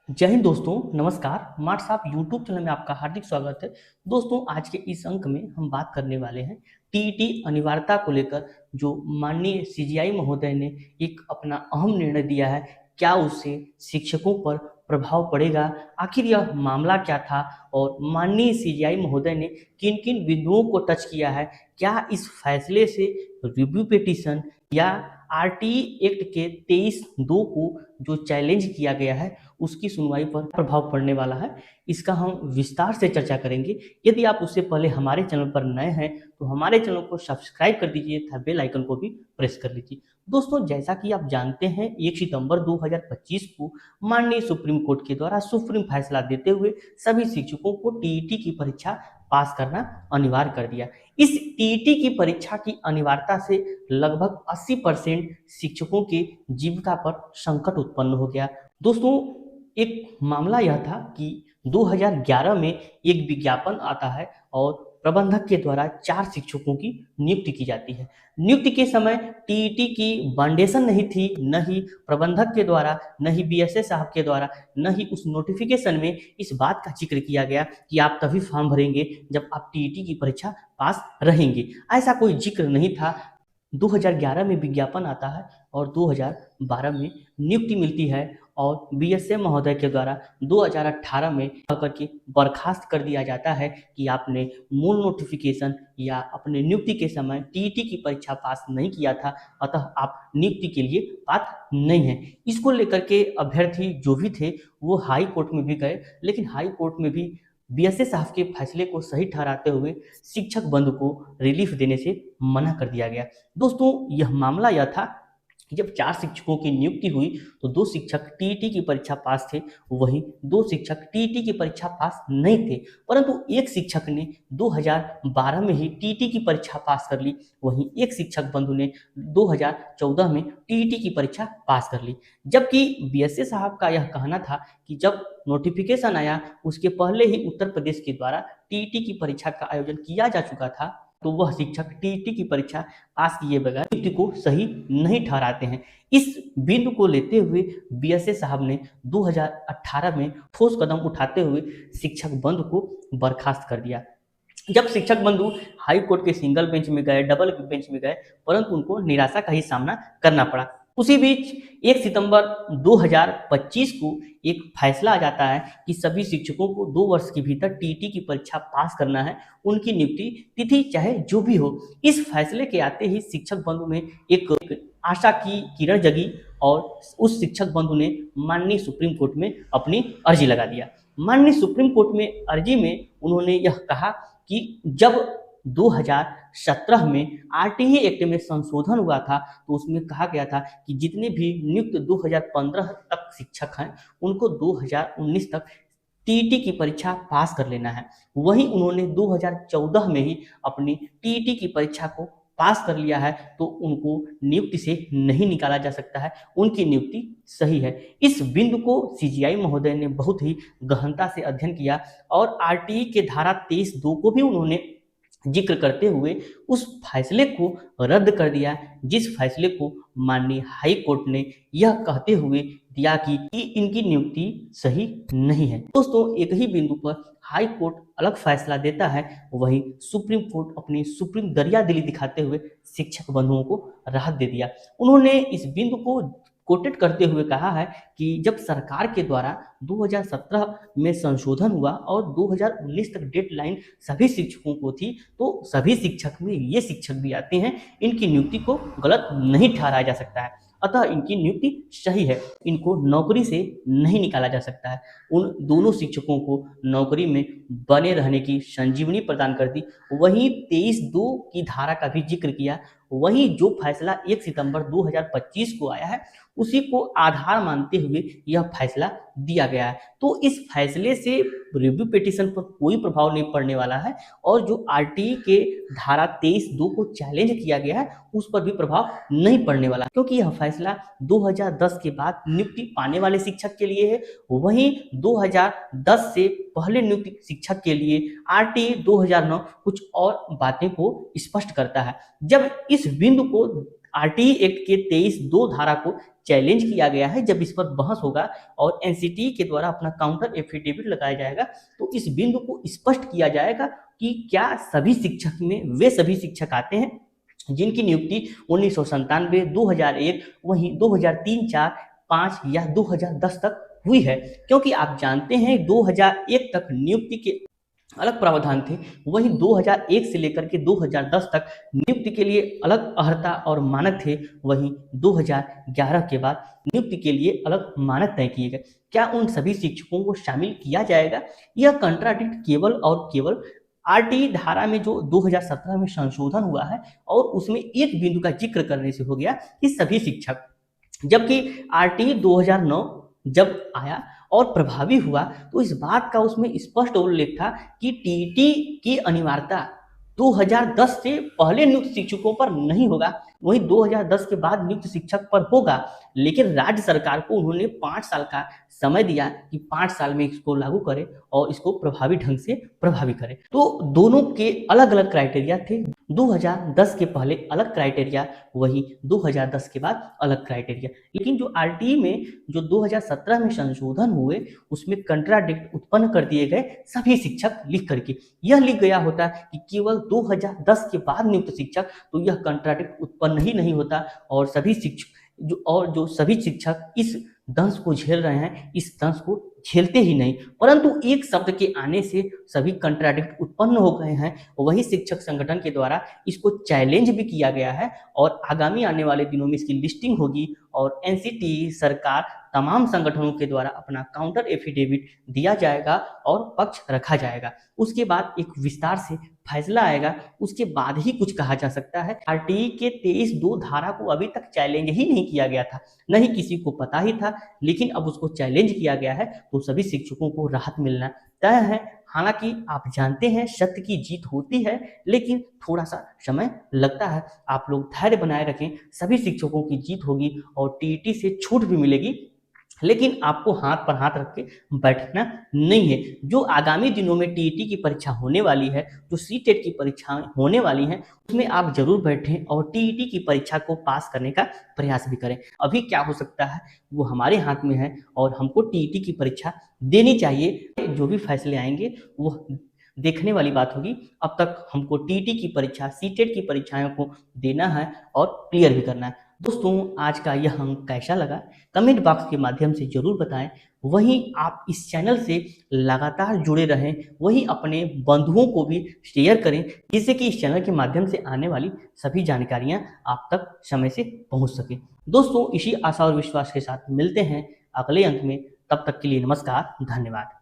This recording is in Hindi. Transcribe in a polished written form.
जय हिंद दोस्तों, नमस्कार। मार्ट साहब यूट्यूब चैनल में आपका हार्दिक स्वागत है। दोस्तों, आज के इस अंक में हम बात करने वाले हैं टीईटी अनिवार्यता को लेकर, जो माननीय सीजीआई महोदय ने एक अपना अहम निर्णय दिया है। क्या उससे शिक्षकों पर प्रभाव पड़ेगा? आखिर यह मामला क्या था और माननीय सीजीआई महोदय ने किन किन बिंदुओं को टच किया है? क्या इस फैसले से रिव्यू पिटीशन या आरटीई एक्ट के 23(2) को जो चैलेंज किया गया है उसकी सुनवाई पर प्रभाव पड़ने वाला है? इसका हम विस्तार से चर्चा करेंगे। यदि आप उससे पहले हमारे चैनल पर नए हैं तो हमारे चैनल को सब्सक्राइब कर दीजिए तथा बेल आइकन को भी प्रेस कर लीजिए। दोस्तों, जैसा कि आप जानते हैं, 1 सितंबर 2025 को माननीय सुप्रीम कोर्ट के द्वारा सुप्रीम फैसला देते हुए सभी शिक्षकों को टीईटी की परीक्षा पास करना अनिवार्य कर दिया। इस टीईटी की परीक्षा की अनिवार्यता से लगभग 80% शिक्षकों के जीविका पर संकट उत्पन्न हो गया। दोस्तों, एक मामला यह था कि 2011 में एक विज्ञापन आता है और प्रबंधक के द्वारा 4 शिक्षकों की नियुक्ति की जाती है। नियुक्ति के समय टीईटी की बाउंडेशन नहीं थी, न ही प्रबंधक के द्वारा, न ही बीएसए साहब के द्वारा, न ही उस नोटिफिकेशन में इस बात का जिक्र किया गया कि आप तभी फॉर्म भरेंगे जब आप टीईटी की परीक्षा पास रहेंगे। ऐसा कोई जिक्र नहीं था। 2011 में विज्ञापन आता है और 2012 में नियुक्ति मिलती है और बीएसए महोदय के द्वारा 2018 में आकर के बर्खास्त कर दिया जाता है कि आपने मूल नोटिफिकेशन या अपने नियुक्ति के समय टीईटी की परीक्षा पास नहीं किया था, अतः आप नियुक्ति के लिए पात्र नहीं हैं। इसको लेकर के अभ्यर्थी जो भी थे वो हाई कोर्ट में भी गए, लेकिन हाई कोर्ट में भी बीएसए साहब के फैसले को सही ठहराते हुए शिक्षक बंधु को रिलीफ देने से मना कर दिया गया। दोस्तों, यह मामला यह था कि जब 4 शिक्षकों की नियुक्ति हुई तो 2 शिक्षक टीईटी की परीक्षा पास थे, वहीं 2 शिक्षक टीईटी की परीक्षा पास नहीं थे, परंतु एक शिक्षक ने 2012 में ही टीईटी की परीक्षा पास कर ली, वहीं एक शिक्षक बंधु ने 2014 में टीईटी की परीक्षा पास कर ली। जबकि बीएसए साहब का यह कहना था कि जब नोटिफिकेशन आया उसके पहले ही उत्तर प्रदेश के द्वारा टीईटी की परीक्षा का आयोजन किया जा चुका था, तो वह शिक्षक टीईटी की परीक्षा पास किए बगैर नियुक्ति को सही नहीं ठहराते हैं। इस बिंदु को लेते हुए बीएसए साहब ने 2018 में ठोस कदम उठाते हुए शिक्षक बंधु को बर्खास्त कर दिया। जब शिक्षक बंधु हाई कोर्ट के सिंगल बेंच में गए, डबल बेंच में गए, परंतु उनको निराशा का ही सामना करना पड़ा। उसी बीच 1 सितंबर 2025 को एक फैसला आ जाता है कि सभी शिक्षकों को 2 वर्ष के भीतर टीईटी की परीक्षा पास करना है, उनकी नियुक्ति तिथि चाहे जो भी हो। इस फैसले के आते ही शिक्षक बंधु में एक आशा की किरण जगी और उस शिक्षक बंधु ने माननीय सुप्रीम कोर्ट में अपनी अर्जी लगा दिया। माननीय सुप्रीम कोर्ट में अर्जी में उन्होंने यह कहा कि जब 2017 में आरटीई एक्ट में संशोधन हुआ था तो उसमें कहा गया था कि जितने भी नियुक्त 2015 तक शिक्षक हैं उनको 2019 तक टीईटी की परीक्षा पास कर लेना है। वहीं उन्होंने 2014 में ही अपनी टीईटी की परीक्षा को पास कर लिया है, तो उनको नियुक्ति से नहीं निकाला जा सकता है, उनकी नियुक्ति सही है। इस बिंदु को सीजीआई महोदय ने बहुत ही गहनता से अध्ययन किया और आरटीई के धारा 23(2) को भी उन्होंने जिक्र करते हुए उस फैसले को रद्द कर दिया, जिस फैसले को माननीय हाई कोर्ट ने यह कहते हुए दिया कि इनकी नियुक्ति सही नहीं है। दोस्तों, एक ही बिंदु पर हाई कोर्ट अलग फैसला देता है, वहीं सुप्रीम कोर्ट अपनी सुप्रीम दरियादिली दिखाते हुए शिक्षक बंधुओं को राहत दे दिया। उन्होंने इस बिंदु को कोटेड करते हुए कहा है कि जब सरकार के द्वारा 2017 में संशोधन हुआ और 2019 तक डेडलाइन सभी शिक्षकों को थी, तो सभी शिक्षक में ये शिक्षक भी आते हैं, इनकी नियुक्ति को गलत नहीं ठहराया जा सकता है, अतः इनकी नियुक्ति सही है, इनको नौकरी से नहीं निकाला जा सकता है। उन दोनों शिक्षकों को नौकरी में बने रहने की संजीवनी प्रदान कर दी। वहीं 23(2) की धारा का भी जिक्र किया। वहीं जो फैसला 1 सितंबर 2025 को आया है उसी को आधार मानते हुए यह फैसला दिया गया है। तो इस फैसले से रिव्यू पिटीशन पर कोई प्रभाव नहीं पड़ने वाला है और जो आरटीई के धारा 23(2) को चैलेंज किया गया है उस पर भी प्रभाव नहीं पड़ने वाला, क्योंकि यह फैसला 2010 के बाद नियुक्ति पाने वाले शिक्षक के लिए है। वहीं 2010 से पहले नियुक्त शिक्षक के लिए आरटीई 2009 कुछ और बातें को स्पष्ट करता है। जब इस बिंदु को आरटीई एक्ट के 23(2) धारा को चैलेंज किया गया है। जब इस पर बहस होगा और एनसीटी के द्वारा अपना काउंटर एफिडेविट लगाया जाएगा तो इस बिंदु को स्पष्ट किया जाएगा कि क्या सभी शिक्षक में वे सभी शिक्षक आते हैं जिनकी नियुक्ति 1997, 2001, वहीं 2003, 4, 5 या 2010 तक हुई है। क्योंकि आप जानते हैं 2001 तक नियुक्ति के अलग प्रावधान थे, वहीं 2001 से लेकर के 2010 तक नियुक्ति के लिए अलग अर्हता और मानक थे, वहीं 2011 के बाद नियुक्ति के लिए अलग मानक तय किए गए। क्या उन सभी शिक्षकों को शामिल किया जाएगा? यह कंट्राडिक्ट केवल और केवल आरटीई धारा में जो 2017 में संशोधन हुआ है और उसमें एक बिंदु का जिक्र करने से हो गया कि सभी शिक्षक, जबकि आरटीई 2009 जब आया और प्रभावी हुआ तो इस बात का उसमें स्पष्ट उल्लेख था कि टीईटी की अनिवार्यता 2010 से पहले नियुक्त शिक्षकों पर नहीं होगा, वहीं 2010 के बाद नियुक्त शिक्षक पर होगा। लेकिन राज्य सरकार को उन्होंने 5 साल का समय दिया कि 5 साल में इसको लागू करें और इसको प्रभावी ढंग से प्रभावी करें। तो दोनों के अलग अलग क्राइटेरिया थे, 2010 के पहले अलग क्राइटेरिया, वही 2010 के बाद अलग क्राइटेरिया। लेकिन जो आरटीई में जो 2017 में संशोधन हुए उसमें कंट्राडिक्ट उत्पन्न कर दिए गए सभी शिक्षक लिख करके। यह लिख गया होता कि केवल 2010 के बाद नियुक्त शिक्षक, तो यह कंट्राडिक्ट उत्पन्न ही नहीं होता और सभी शिक्षक जो सभी शिक्षक इस दंश को झेल रहे हैं, इस दंश को झेलते ही नहीं, परंतु एक शब्द के आने से सभी कंट्राडिक्ट उत्पन्न हो गए हैं। वही शिक्षक संगठन के द्वारा इसको चैलेंज भी किया गया है और आगामी आने वाले दिनों में इसकी लिस्टिंग होगी और एनसीटी, सरकार, तमाम संगठनों के द्वारा अपना काउंटर एफिडेविट दिया जाएगा और पक्ष रखा जाएगा। उसके बाद एक विस्तार से फैसला आएगा, उसके बाद ही कुछ कहा जा सकता है। आरटीई के 23(2) धारा को अभी तक चैलेंज ही नहीं किया गया था, नहीं किसी को पता ही था, लेकिन अब उसको चैलेंज किया गया है तो सभी शिक्षकों को राहत मिलना तय है। हालांकि आप जानते हैं सत्य की जीत होती है, लेकिन थोड़ा सा समय लगता है। आप लोग धैर्य बनाए रखें, सभी शिक्षकों की जीत होगी और टीईटी से छूट भी मिलेगी, लेकिन आपको हाथ पर हाथ रख के बैठना नहीं है। जो आगामी दिनों में टीईटी की परीक्षा होने वाली है, जो सीटेट की परीक्षाएं होने वाली हैं, उसमें आप जरूर बैठें और टीईटी की परीक्षा को पास करने का प्रयास भी करें। अभी क्या हो सकता है वो हमारे हाथ में है और हमको टीईटी की परीक्षा देनी चाहिए। जो भी फैसले आएंगे वो देखने वाली बात होगी। अब तक हमको टीईटी की परीक्षा, सीटेट की परीक्षाओं को देना है और क्लियर भी करना है। दोस्तों, आज का यह अंक कैसा लगा कमेंट बॉक्स के माध्यम से जरूर बताएं। वहीं आप इस चैनल से लगातार जुड़े रहें, वहीं अपने बंधुओं को भी शेयर करें जिससे कि इस चैनल के माध्यम से आने वाली सभी जानकारियां आप तक समय से पहुंच सके। दोस्तों, इसी आशा और विश्वास के साथ मिलते हैं अगले अंक में। तब तक के लिए नमस्कार, धन्यवाद।